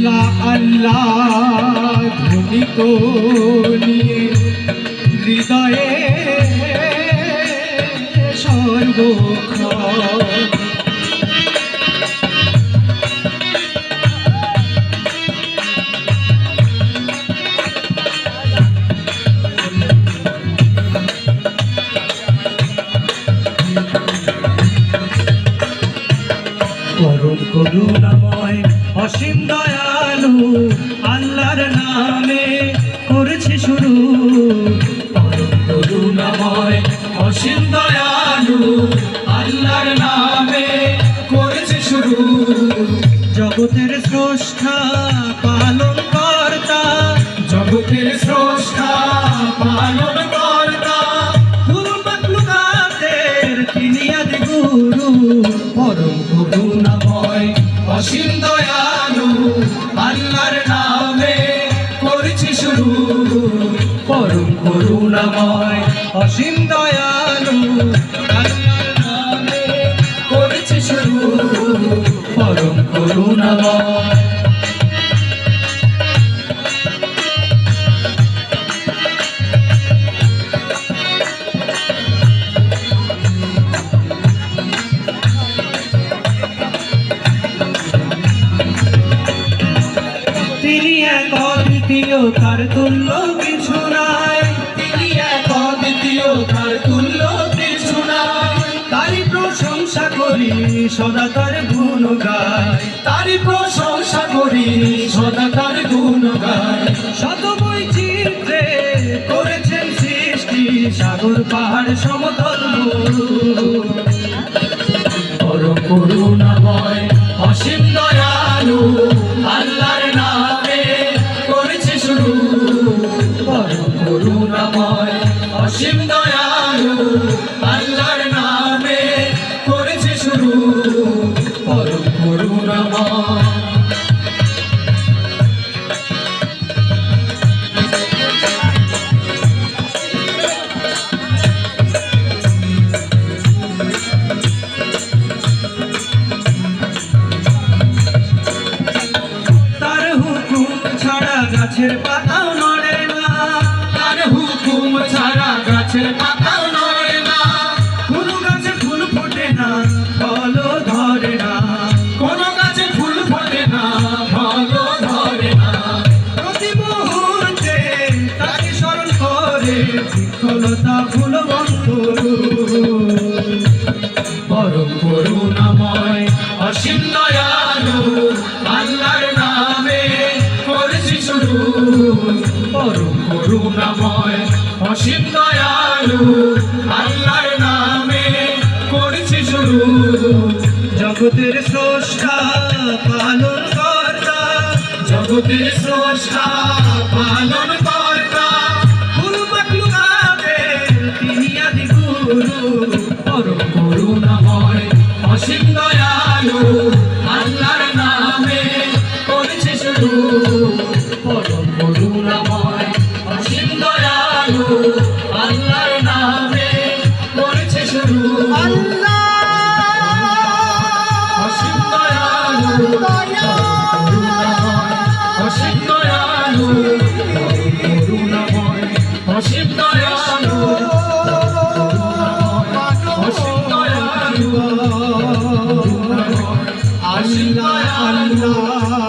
আল্লাহ আল্লাহ ধ্বনি তো নিয়ে হৃদয়ে সর্বক্ষণ পরম করুণাময় অসীম দয়ালু আল্লাহর নামে করেছে শুরু। পরম করুণাময় অসীম দয়ালু আল্লাহর নামে করেছে শুরু। জগতের স্রষ্টা পালন কর্তা, জগতের স্রষ্টা পালন কর্তা, কুল মাখলুকাতের তিনি আদি গুরু। পরম করুণাময় অসীম দয়ালু আল্লাহর নামে করেছি শুরু। পরম করুণাময় অসীম দয়ালু আল্লাহর নামে করেছি শুরু। পরম করুণাময় তিনি এক অদ্বিতীয়, তার তুল্য কিছু নাই। তিনি এক অদ্বিতীয়, তার তুল্য কিছু নাই। তারই প্রশংসা করি সদা তার গুণ গাই। তারই প্রশংসা করি সদা তার গুণ গাই। শত বৈচিত্র্যে করেছেন সৃষ্টি, সাগর পাহাড় সমতল মরু। পরম করুণাময় অসীম দয়ালু আল্লাহর নামে করেছে শুরু। পরম করুণাময় অসীম দয়ালু আল্লাহর নামে করেছে শুরু। পরম করুণাময় গাছের পাতাও নড়ে না, তার হুকুম ছাড়া গাছের পাতাও নড়ে না। কোন গাছে ফুল ফোটে না, ফলও ধরে না। কোন গাছে ফুল ফোটে না, ফলও ধরে না। প্রতি মুহূর্তে তাকে স্মরণ করে বৃক্ষলতা ফুল বন্ধ। পরম করুণাময় অসীম দয়ালু আল্লাহর নামে করেছি শুরু। পরম করুণাময় অসীম দয়ালু আল্লাহর নামে করেছি শুরু। জগতের স্রষ্টা পালন কর্তা, জগতের স্রষ্টা পালন কর্তা, কুল মাখলুকাতের তিনি আদি গুরু। পরম করুণাময় অসীম দয়ালু আল্লাহর নামে করেছে শুরু। পরম করুণাময় অসীম দয়ালু আল্লাহর নামে করেছে শুরু। আল্লাহ অসীম দয়ালু অসীম দয়ালু করুণাময় অসীম দয়ালু অসীম দয়ালু আল্লাহ আল্লাহ।